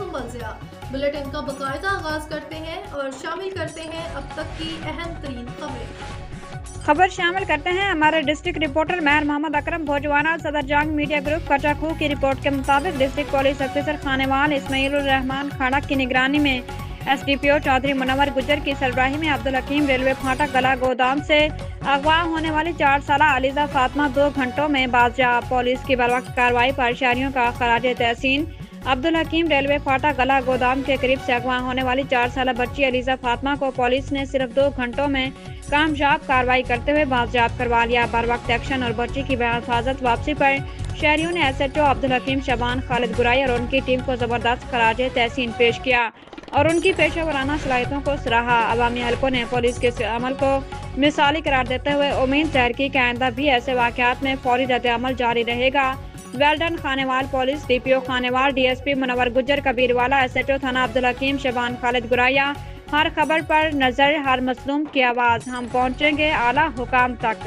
مکمل ضیاء۔ بلیٹن کا باقاعدہ آغاز کرتے ہیں اور شامل کرتے ہیں اب تک کی اہم ترین خبر شامل کرتے ہیں ہمارے ڈسٹرکٹ رپورٹر مہر محمد اکرم بھوجوانا۔ صدر جنگ میڈیا گروپ کچاکو کی رپورٹ کے مطابق ڈسٹرکٹ پولیس افسر خانیوال اسماعیل الرحمان کھڑک کی نگرانی میں ایس ڈی پی او چودھری منور گجر کی سربراہی میں عبدالحکیم ریلوے پھاٹک گلا گودام سے اغوا ہونے والی 4 سالہ علیزہ فاطمہ 2 گھنٹوں میں بازیاب۔ پولیس کی بروقت کارروائی پر شہریوں کا خراج تحسین۔ عبدالحکیم ریلوے پھاٹک گلا گودام کے قریب سے اغوا ہونے والی 4 سالہ بچی علیزہ فاطمہ کو پولیس نے صرف 2 گھنٹوں میں کامیاب کارروائی کرتے ہوئے بازیاب کروا لیا۔ بروقت ایکشن اور بچی کی بحفاظت واپسی پر شہریوں نے ایس ایچ او عبدالحکیم شبان خالد گرائی اور ان کی ٹیم کو زبردست خراج تحسین پیش کیا اور ان کی پیشہ ورانہ صلاحیتوں کو سراہا۔ عوامی حلقوں نے پولیس کے اس عمل کو مثالی قرار دیتے ہوئے امید ظاہر کی کہ آئندہ بھی ایسے واقعات میں فوری رد عمل جاری رہے گا۔ Well done Khanewal police, D P O Khanewal, D S P Munawar Gujjar Kabirwala, S H O تھانہ عبدالحکیم شبان خالد گرائیا۔ ہر خبر پر نظر، ہر مظلوم کی آواز، ہم پہنچیں گے اعلیٰ حکام تک۔